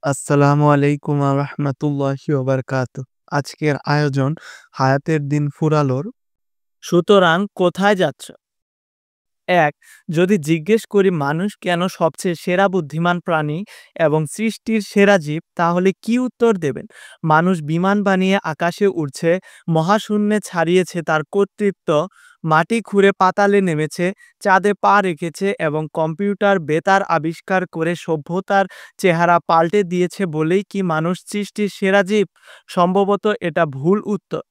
আসসালামু আলাইকুম রহমতুল্লাহি ওবারকাতুহ। আজকের আয়োজন হায়াতের দিন ফুরালোর। সুতরাং কোথায় যাচ্ছ? এক, যদি জিজ্ঞেস করি মানুষ কেন সবচেয়ে সেরা বুদ্ধিমান প্রাণী এবং সৃষ্টির সেরা জীব, তাহলে কি উত্তর দেবেন? মানুষ বিমান বানিয়ে আকাশে উড়ছে, মহাশূন্যে ছাড়িয়েছে তার কর্তৃত্ব, মাটি খুঁড়ে পাতালে নেমেছে, চাঁদে পা রেখেছে এবং কম্পিউটার বেতার আবিষ্কার করে সভ্যতার চেহারা পাল্টে দিয়েছে বলেই কি মানুষ সৃষ্টির সেরা জীব? সম্ভবত এটা ভুল উত্তর।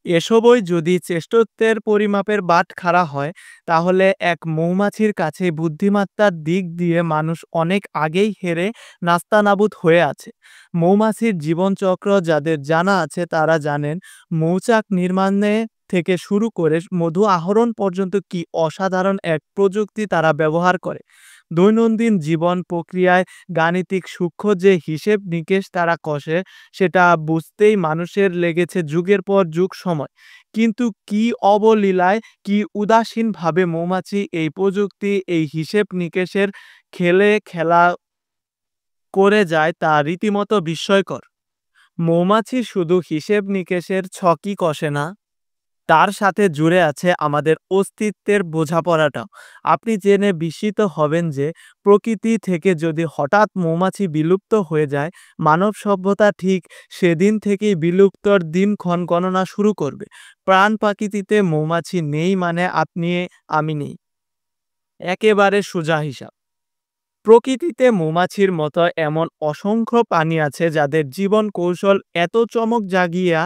এসবই যদি শ্রেষ্ঠত্বের পরিমাপের বাটখারা হয়, তাহলে এক মৌমাছির কাছে বুদ্ধিমত্তার দিক দিয়ে মানুষ অনেক আগেই হেরে নাস্তানাবুদ হয়ে আছে। মৌমাছির জীবনচক্র যাদের জানা আছে তারা জানেন, মৌচাক নির্মাণে থেকে শুরু করে মধু আহরণ পর্যন্ত কি অসাধারণ এক প্রযুক্তি তারা ব্যবহার করে। দৈনন্দিন জীবন প্রক্রিয়ায় গাণিতিক সূক্ষ্ম যে হিসেব নিকেশ তারা কষে, সেটা বুঝতেই মানুষের লেগেছে যুগের পর যুগ সময়। কিন্তু কি অবলীলায়, কি উদাসীনভাবে মৌমাছি এই প্রযুক্তি, এই হিসেব নিকেশের খেলা করে যায় তা রীতিমতো বিস্ময়কর। মৌমাছি শুধু হিসেব নিকেশের ছকই কষে না, তার সাথে জুড়ে আছে আমাদের অস্তিত্বের বোঝাপড়াটাও। আপনি জেনে বিস্মিত হবেন যে প্রকৃতি থেকে যদি হঠাৎ মৌমাছি বিলুপ্ত হয়ে যায়, মানব সভ্যতা ঠিক সেদিন থেকেই বিলুপ্তর দিনক্ষণ গণনা শুরু করবে। প্রাণ প্রকৃতিতে মৌমাছি নেই মানে আপনি আমি নেই, একেবারে সোজা হিসাব। প্রকৃতিতে মৌমাছির মতো এমন অসংখ্য প্রাণী আছে যাদের জীবন কৌশল এত চমক জাগিয়া,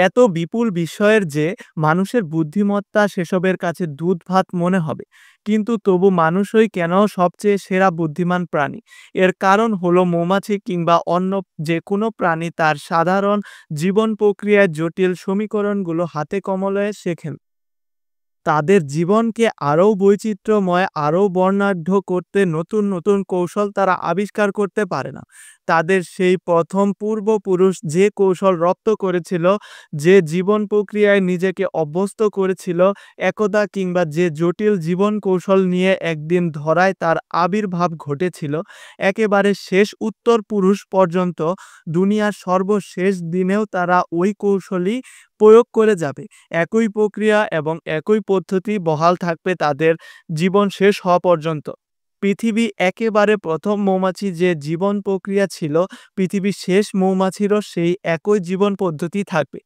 এত বিপুল বিষয়ের যে মানুষের বুদ্ধিমত্তা সেসবের কাছে দুধ ভাত মনে হবে। কিন্তু তবু মানুষই কেন সবচেয়ে সেরা বুদ্ধিমান প্রাণী? এর কারণ হলো মৌমাছি কিংবা অন্য যে কোনো প্রাণী তার সাধারণ জীবন প্রক্রিয়ায় জটিল সমীকরণগুলো হাতে কলমে শেখেন। তাদের জীবনকে আরও বৈচিত্র্যময়, আরও বর্ণাঢ্য করতে নতুন নতুন কৌশল তারা আবিষ্কার করতে পারে না। তাদের সেই প্রথম পূর্বপুরুষ যে কৌশল রপ্ত করেছিল, যে জীবন প্রক্রিয়ায় নিজেকে অভ্যস্ত করেছিল একদা, কিংবা যে জটিল জীবন কৌশল নিয়ে একদিন ধরায় তার আবির্ভাব ঘটেছিল, একেবারে শেষ উত্তর পুরুষ পর্যন্ত দুনিয়ার সর্বশেষ দিনেও তারা ওই কৌশলই প্রয়োগ করে যাবে। একই প্রক্রিয়া এবং একই পদ্ধতি বহাল থাকবে তাদের জীবন শেষ হওয়া পর্যন্ত। পৃথিবী একেবারে প্রথম মৌমাছি যে জীবন প্রক্রিয়া ছিল, পৃথিবীর শেষ মৌমাছিরও সেই একই জীবন পদ্ধতি থাকবে।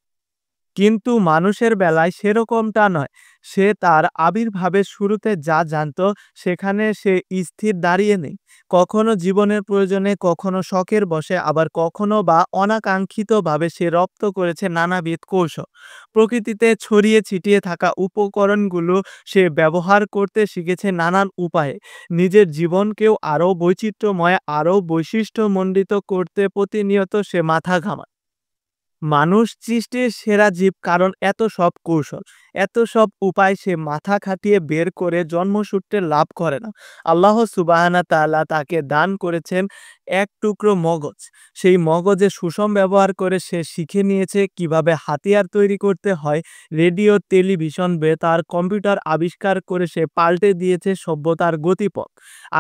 কিন্তু মানুষের বেলায় সেরকমটা নয়। সে তার আবির্ভাবের শুরুতে যা জানত সেখানে সে স্থির দাঁড়িয়ে নেই। কখনো জীবনের প্রয়োজনে, কখনো শখের বশে, আবার কখনো বা অনাকাঙ্ক্ষিতভাবে সে রপ্ত করেছে নানাবিধ কৌশল। প্রকৃতিতে ছড়িয়ে ছিটিয়ে থাকা উপকরণগুলো সে ব্যবহার করতে শিখেছে নানান উপায়ে। নিজের জীবনকেও আরও বৈচিত্র্যময়, আরও বৈশিষ্ট্যমণ্ডিত করতে প্রতিনিয়ত সে মাথা ঘামায়। মানুষ সৃষ্টির সেরা জীব কারণ এত সব কৌশল, এত সব উপায় সে মাথা খাটিয়ে বের করে জন্মসূত্রে লাভ করে না। আল্লাহ সুবহানাহু তাআলা তাকে দান করেছেন এক টুকরো মগজ। সেই মগজে সুষম ব্যবহার করে সে শিখে নিয়েছে কিভাবে হাতিয়ার তৈরি করতে হয়। রেডিও, টেলিভিশন, বেতার, কম্পিউটার আবিষ্কার করে সে পাল্টে দিয়েছে সভ্যতার গতিপথ।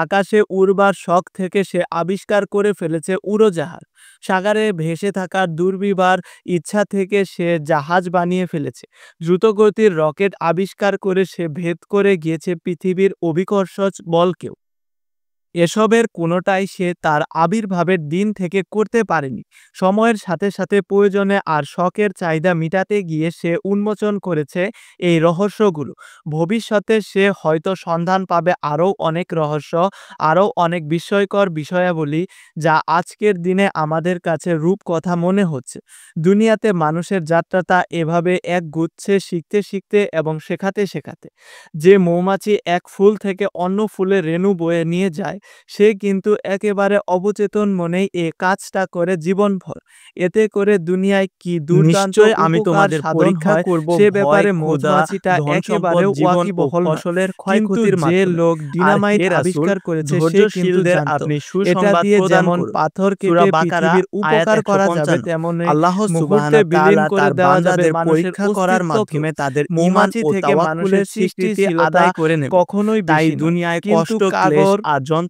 আকাশে উড়বার শখ থেকে সে আবিষ্কার করে ফেলেছে উড়োজাহাজ। সাগরে ভেসে থাকার দুর্বিবার ইচ্ছা থেকে সে জাহাজ বানিয়ে ফেলেছে। দ্রুতগতির রকেট আবিষ্কার করে সে ভেদ করে গিয়েছে পৃথিবীর অভিকর্ষজ বলকেও। এসবের কোনোটাই সে তার আবির্ভাবের দিন থেকে করতে পারেনি। সময়ের সাথে সাথে প্রয়োজনে আর শখের চাহিদা মিটাতে গিয়ে সে উন্মোচন করেছে এই রহস্যগুলো। ভবিষ্যতে সে হয়তো সন্ধান পাবে আরও অনেক রহস্য, আরও অনেক বিস্ময়কর বিষয়াবলী, যা আজকের দিনে আমাদের কাছে রূপকথা মনে হচ্ছে। দুনিয়াতে মানুষের যাত্রাটা এভাবে এক গুচ্ছে শিখতে শিখতে এবং শেখাতে শেখাতে। যে মৌমাছি এক ফুল থেকে অন্য ফুলে রেণু বয়ে নিয়ে যায়, সে কিন্তু একেবারে অবচেতন মনেই এ কাজটা করে জীবনভর। এতে করে দুনিয়ায় কি দুর্দান্ত আমি উপকার তোমাদের সাধন পরীক্ষা হয়, করব সে ভয়, ব্যাপারে ক্ষুধা, মৌমাছিটা ধন, একেবারে সম্পদ, জীবন ও ওয়াকিবহল নয়। ফসলের কিন্তু ক্ষয়ক্ষতির যে মাধ্যমে। লোক আর ডিনামাইট হে রাসূল, আবিষ্কার করেছে সে কিন্তু ধৈর্যশীলদের জানত আপনি এটা সুসংবাদ দিয়ে প্রদান যেমন করুন। পাথর সূরা কেটে বাকারা পৃথিবীর আয়াত উপকার করা যাবে, ১৫৫। তেমনি আল্লাহ মুহূর্তে সুবহানাহু বিলীন তাআলা করে তার দেওয়া যাবে বান্দাদের মানুষের পরীক্ষা করার অস্তিত্বকেও। মাধ্যমে তাদের ঈমান মৌমাছি ও থেকে তাওয়াক্কুলের মানুষের স্বীকৃতি সৃষ্টিশীলতা আদায় করে নেবেন। কখনোই তাই বেশি নয়, দুনিয়ায় কিন্তু কষ্ট, ক্লেশ কাগর আর যন্ত্রণা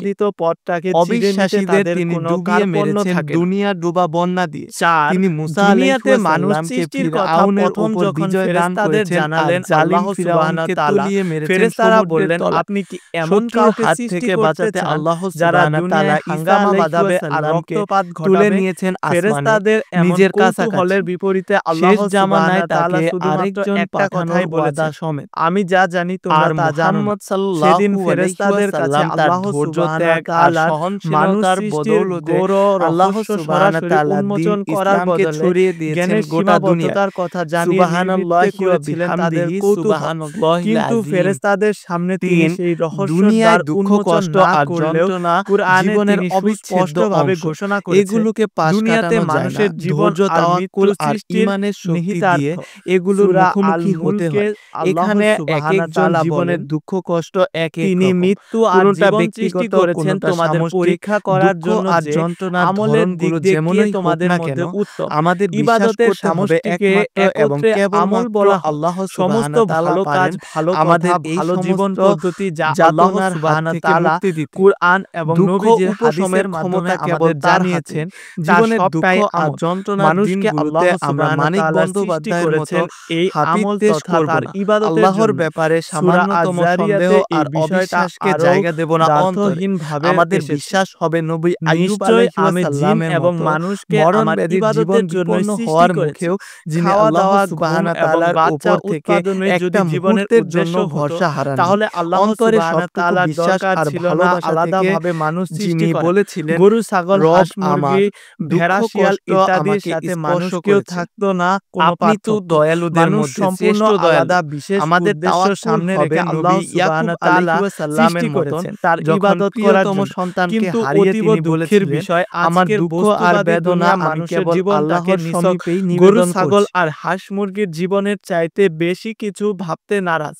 প্রতিপাদিত পথটাকে চিরে নিতে অবিশ্বাসীদের তাদের তিনি কোনো ডুবিয়ে কার্পণ্য মেরেছেন থাকে না। দুনিয়ার ডোবা বন্যা দিয়ে। 4 তিনি মুসা দুনিয়াতে মানুষ আলাইহিসসালামকে সৃষ্টির কথা ফিরআউনের প্রথম উপর যখন বিজয় দান ফেরেশতাদের করেছেন আর জানালেন জালিম আল্লাহ সুবহানাহু ফিরআউনকে তাআলা, তলিয়ে মেরেছেন ফেরেশতারা সমুদ্রের বললেন, তলায়। আপনি কি এমন শত্রুর কাউকে হাত সৃষ্টি থেকে করতে বাঁচাতে চান আল্লাহ যারা সুবহানাহু তাআলা দুনিয়ায় ঈসা হাঙ্গামা বাঁধাবে আর আলাইহিসসালামকে রক্তপাত তুলে ঘটাবে নিয়েছেন আসমানে। ফেরেশতাদের এমন নিজের কৌতূহলের কাছাকাছি। বিপরীতে আল্লাহ শেষ জামানায় সুবহানাহু তাআলা তাকে শুধুমাত্র আরেকজন একটা পাঠানোর কথাই ওয়াদা বলেছেন, সমেত। আমি যা জানি তোমরা আর তা জানো না। মুহাম্মদ সেদিন সাল্লাল্লাহু আলাইহি ফেরেশতাদের কাছে ওয়াসাল্লাম তার আল্লাহ ধৈর্য সুবহানাহু ত্যাগ আর তাআলার মানুষ সহনশীলতার সৃষ্টির বদৌলতে গৌর আল্লাহ রহস্য সুবহানাহু সরাসরি তাআলা উন্মোচন দ্বীন করার ইসলামকে বদলে ছড়িয়ে দিয়েছেন জ্ঞানের গোটা দুনিয়ায়। সীমাবদ্ধতার কথা জানিয়ে নিবৃত্তে সুবহানাল্লাহি ওয়া করেছিলেন তাদের বিহামদিহি কৌতূহল। সুবহানাল্লাহিল কিন্তু আযীম। ফেরেশতাদের সামনে তিনি ৩ সেই রহস্যের দ্বার দুনিয়ায় দুঃখ উন্মোচন কষ্ট না আর করলেও যন্ত্রণা কুরআনে জীবনের তিনি অবিচ্ছেদ্য সুস্পষ্টভাবে অংশ। ঘোষণা করেছেন এগুলোকে পাশ দুনিয়াতে কাটানো যায় না। মানুষের জীবন ধৈর্য, আর তাওয়াক্কুল মৃত্যু আর সৃষ্টির ঈমানের শক্তি নিহিতার্থ। দিয়ে এগুলোর সূরা আল মুখোমুখি হতে মুলকে হয়। আল্লাহ এখানে সুবহানাহু একেকজন তাআলা জীবনের বলেন, দুঃখ কষ্ট একেক তিনি রকম। মৃত্যু আর কোনোটা জীবন সৃষ্টি ব্যক্তিগত, করেছেন কোনোটা তোমাদের সামষ্টিক। পরীক্ষা করার দুঃখ জন্য আর যে যন্ত্রণার আমলের দিক ধরনগুলো দিয়ে কে যেমনই হোক তোমাদের না মধ্যে কেন, উত্তম। আমাদের বিশ্বাস ইবাদতের করতে হবে সমষ্টিকে একমাত্র এবং একত্রে আমল কেবলমাত্র বলা হয়। আল্লাহ সমস্ত সুবহানাহু তাআলা ভালো কাজ, পারেন ভালো আমাদের কথা, এই ভালো জীবন সমস্ত পদ্ধতি যা আল্লাহ যাতনার হাত সুবহানাহু থেকে তাআলা মুক্তি দিতে। কুরআন এবং দুঃখ নবীজির উপশমের হাদিসের মাধ্যমে ক্ষমতা কেবল আমাদের তার হাতে। জানিয়েছেন। তার জীবনের দুঃখ সবটাই আর আমল। যন্ত্রণার মানুষকে দিনগুলোতে আল্লাহ আমরা সুবহানাহু মানিক তাআলা সৃষ্টি বন্দ্যোপাধ্যায়ের মতো করেছেন এই হাপিত্ব আমল পেশ তথা করব তার না। ইবাদতের আল্লাহর জন্য। ব্যাপারে সূরা সামান্যতম সন্দেহ আয-যারিয়াতে এই আর বিষয়টা অবিশ্বাসকে আরও জায়গা দেব না অন্তরে। দ্ব্যর্থহীনভাবে আমাদের এসেছে। বিশ্বাস হবে নবী আইয়ুব নিশ্চয় আলাইহি আমি জিন ওয়াসাল্লামের এবং মতো মানুষকে মরণ আমার ব্যাধির জীবন ইবাদতের জন্যই বিপন্ন সৃষ্টি হওয়ার করেছি। মুখেও যিনি খাওয়া আল্লাহ দাওয়া, ঘুম সুবহানাহু এবং তাআলার বাচ্চা উপর থেকে উৎপাদনই একটা যদি জীবনের মুহূর্তের জন্য উদ্দেশ্য হতো, ভরসা হারাননি। তাহলে আল্লাহ অন্তরে সুবহানাহু সবটুকু তাআলার বিশ্বাস দরকার আর ছিল না ভালোবাসা থেকে আলাদাভাবে মানুষ সৃষ্টি যিনি করা। বলেছিলেন, গরু, ছাগল, রব হাঁস, আমার মুরগি, দুঃখ ভেড়া, শিয়াল কষ্ট ইত্যাদির আমাকে সাথে স্পর্শ মানুষকেও করেছে। থাকতো না কোনো আপনি তো পার্থক্য। দয়ালুদের মানুষ মধ্যে সম্পূর্ণ শ্রেষ্ঠ দয়ালু। আলাদা বিশেষ আমাদের উদ্দেশ্য তাওয়াক্কুল সামনে হবে রেখে আল্লাহ নবী ইয়াকুব সুবহানাহু আলাইহি তাআলা ওয়াসাল্লামের সৃষ্টি মতন, করেছেন তার যখন ইবাদত করার প্রিয়তম জন্য। সন্তানকে কিন্তু হারিয়ে অতীব তিনি দুঃখের বলেছিলেন, বিষয় আমার আজকের দুঃখ আর বস্তুবাদী বেদনা দুনিয়া আমি মানুষের কেবল জীবনটাকে আল্লাহর নিছক সমীপেই গরু, নিবেদন ছাগল করছি। আর হাঁস মুরগির জীবনের চাইতে বেশি কিছু ভাবতে নারাজ।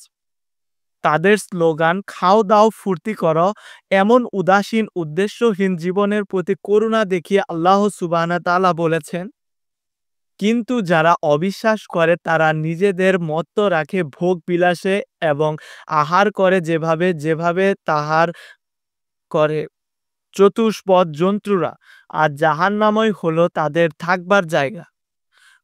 তাদের স্লোগান খাও দাও ফুর্তি করো, এমন উদাসীন উদ্দেশ্যহীন জীবনের প্রতি করুণা দেখিয়ে আল্লাহ সুবহানাহু তাআলা বলেছেন, কিন্তু যারা অবিশ্বাস করে তারা নিজেদের মত্ত রাখে ভোগ বিলাসে এবং আহার করে যেভাবে যেভাবে তাহার করে চতুষ্পদ জন্তুরা, আর জাহান্নামই হলো তাদের থাকবার জায়গা।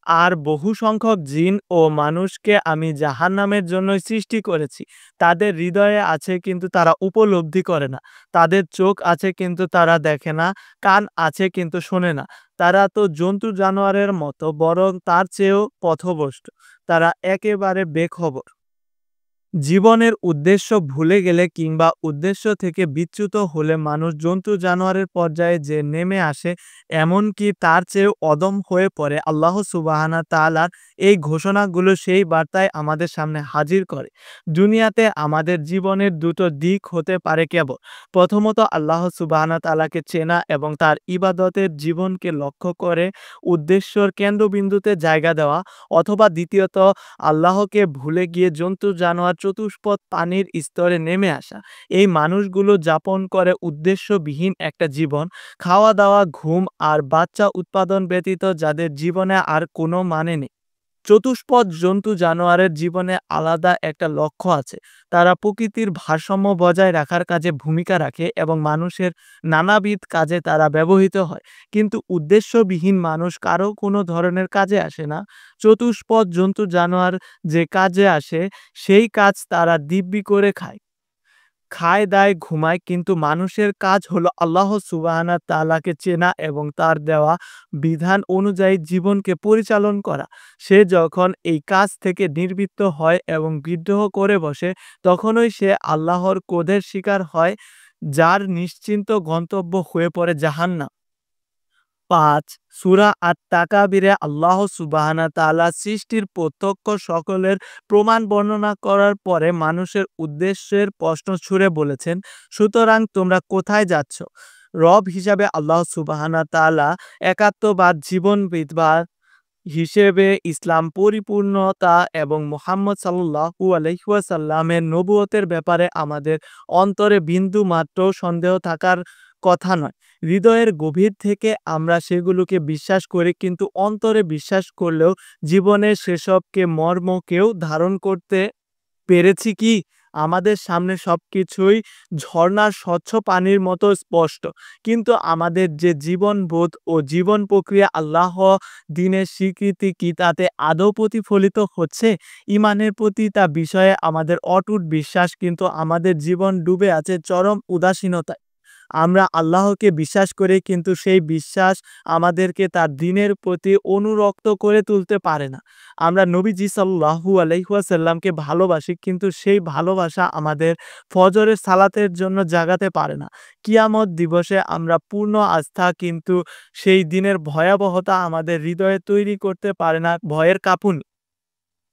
আর বহু সংখ্যক জিন ও মানুষকে আমি জাহান্নামের জন্যই সৃষ্টি করেছি। তাদের হৃদয়ে আছে কিন্তু তারা উপলব্ধি করে না। তাদের চোখ আছে কিন্তু তারা দেখে না, কান আছে কিন্তু শোনে না। তারা তো জন্তু জানোয়ারের মতো, বরং তার চেয়েও পথভ্রষ্ট। তারা একেবারে বেখবর। জীবনের উদ্দেশ্য ভুলে গেলে কিংবা উদ্দেশ্য থেকে বিচ্যুত হলে মানুষ জন্তু জানোয়ারের পর্যায়ে যে নেমে আসে, এমনকি তার চেয়েও অদম হয়ে পড়ে। আল্লাহ সুবহানাহু তাআলার এই ঘোষণাগুলো সেই বার্তায় আমাদের সামনে হাজির করে। দুনিয়াতে আমাদের জীবনের দুটো দিক হতে পারে কেবল। প্রথমত আল্লাহ সুবহানাহু তাআলাকে চেনা এবং তার ইবাদতের জীবনকে লক্ষ্য করে উদ্দেশ্যর কেন্দ্রবিন্দুতে জায়গা দেওয়া, অথবা দ্বিতীয়ত আল্লাহকে ভুলে গিয়ে জন্তু জানোয়ার চতুষ্পদ পানির স্তরে নেমে আসা। এই মানুষগুলো যাপন করে উদ্দেশ্যবিহীন একটা জীবন, খাওয়া দাওয়া, ঘুম আর বাচ্চা উৎপাদন ব্যতীত, যাদের জীবনে আর কোনো মানে নেই। চতুষ্পদ জন্তু জানোয়ারের জীবনে আলাদা একটা লক্ষ্য আছে। তারা প্রকৃতির ভারসাম্য বজায় রাখার কাজে ভূমিকা রাখে এবং মানুষের নানাবিধ কাজে তারা ব্যবহৃত হয়। কিন্তু উদ্দেশ্যবিহীন মানুষ কারো কোনো ধরনের কাজে আসে না। চতুষ্পদ জন্তু জানোয়ার যে কাজে আসে সেই কাজ তারা দিব্যি করে খায়, দায়, ঘুমায়। কিন্তু মানুষের কাজ হলো আল্লাহ সুবহানাহু তাআলাকে চেনা এবং তার দেওয়া বিধান অনুযায়ী জীবনকে পরিচালন করা। সে যখন এই কাজ থেকে নিবৃত্ত হয় এবং বিদ্রোহ করে বসে, তখনই সে আল্লাহর ক্রোধের শিকার হয়, যার নিশ্চিন্ত গন্তব্য হয়ে পড়ে জাহান্নাম। ৫ সূরা আত-তাকাবীরে আল্লাহ সুবহানাহু তাআলা সৃষ্টির প্রত্যক্ষ সকলের প্রমাণ বর্ণনা করার পরে মানুষের উদ্দেশ্যের প্রশ্ন ছুড়ে বলেছেন, সুতরাং তোমরা কোথায় যাচ্ছ? রব হিসাবে আল্লাহ সুবহানাহু তাআলা একাত্মবাদ জীবনবিদবাদ হিসেবে ইসলাম পরিপূর্ণতা এবং মুহাম্মদ সাল্লাল্লাহু আলাইহি ওয়াসাল্লামের নবুয়তের ব্যাপারে আমাদের অন্তরে বিন্দু মাত্র সন্দেহ থাকার কথা নয়। হৃদয়ের গভীর থেকে আমরা সেগুলোকে বিশ্বাস করি, কিন্তু অন্তরে বিশ্বাস করলেও জীবনের সেসবকে মর্মকেও ধারণ করতে পেরেছি কি? আমাদের সামনে সবকিছুই ঝর্ণার স্বচ্ছ পানির মতো স্পষ্ট, কিন্তু আমাদের যে জীবনবোধ ও জীবন প্রক্রিয়া আল্লাহ দ্বীনের স্বীকৃতি কি তাতে আদৌ প্রতিফলিত হচ্ছে? ঈমানের প্রতি তা বিষয়ে আমাদের অটুট বিশ্বাস, কিন্তু আমাদের জীবন ডুবে আছে চরম উদাসীনতায়। আমরা আল্লাহকে বিশ্বাস করি, কিন্তু সেই বিশ্বাস আমাদেরকে তার দ্বীনের প্রতি অনুরক্ত করে তুলতে পারে না। আমরা নবীজি সাল্লাল্লাহু আলাইহি ওয়াসাল্লামকে ভালোবাসি, কিন্তু সেই ভালোবাসা আমাদের ফজরের সালাতের জন্য জাগাতে পারে না। কিয়ামত দিবসে আমরা পূর্ণ আস্থা, কিন্তু সেই দিনের ভয়াবহতা আমাদের হৃদয়ে তৈরি করতে পারে না ভয়ের কাঁপুনি।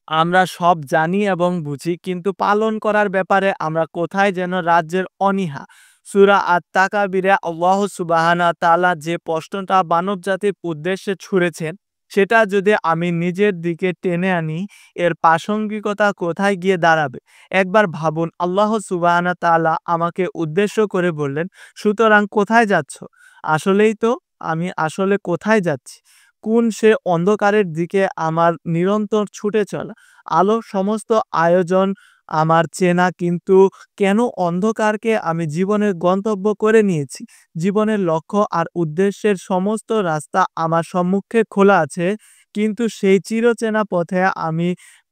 আমরা সব জানি এবং বুঝি, কিন্তু পালন করার ব্যাপারে আমরা কোথায় যেন রাজ্যের অনীহা। সূরা আত-তাকাবীরে আল্লাহ সুবহানাহু ওয়া তাআলা যে প্রশ্নটা মানবজাতির উদ্দেশ্যে ছুঁড়েছেন, সেটা যদি আমি নিজের দিকে টেনে আনি, এর প্রাসঙ্গিকতা কোথায় গিয়ে দাঁড়াবে? একবার ভাবুন, আল্লাহ সুবহানাহু ওয়া তাআলা আমাকে উদ্দেশ্য করে বললেন, সুতরাং কোথায় যাচ্ছ? আসলেই তো, আমি আসলে কোথায় যাচ্ছি? কোন সে অন্ধকারের দিকে আমার নিরন্তর ছুটে চলা। আলোর সমস্ত আয়োজন আমার চেনা, কিন্তু কেন অন্ধকারকে আমি জীবনের গন্তব্য করে নিয়েছি? জীবনের লক্ষ্য আর উদ্দেশ্যের সমস্ত রাস্তা আমার সম্মুখে খোলা আছে, কিন্তু সেই চিরচেনা পথে আমি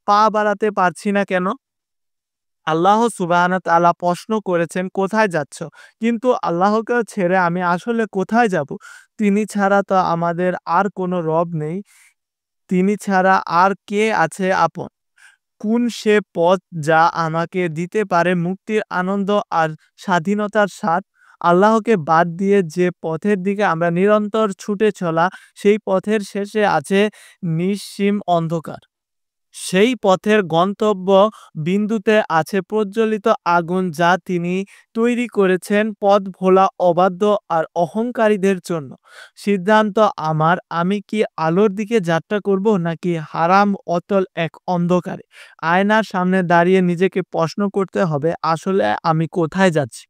পা বাড়াতে পারছি না কেন? আল্লাহ সুবহানাহু ওয়া তাআলা প্রশ্ন করেছেন, কোথায় যাচ্ছ? কিন্তু আল্লাহকে ছেড়ে আমি আসলে কোথায় যাব? তিনি ছাড়া তো আমাদের আর কোনো রব নেই। তিনি ছাড়া আর কে আছে আপন? কোন সে পথ যা আমাকে দিতে পারে মুক্তির আনন্দ আর স্বাধীনতার স্বাদ? আল্লাহকে বাদ দিয়ে যে পথের দিকে আমরা নিরন্তর ছুটে চলা, সেই পথের শেষে আছে নিঃসীম অন্ধকার। সেই পথের গন্তব্য বিন্দুতে আছে প্রজ্বলিত আগুন, যা তিনি তৈরি করেছেন পথ ভোলা, অবাধ্য আর অহংকারীদের জন্য। সিদ্ধান্ত আমার, আমি কি আলোর দিকে যাত্রা করব, নাকি হারাম অতল এক অন্ধকারে? আয়নার সামনে দাঁড়িয়ে নিজেকে প্রশ্ন করতে হবে, আসলে আমি কোথায় যাচ্ছি?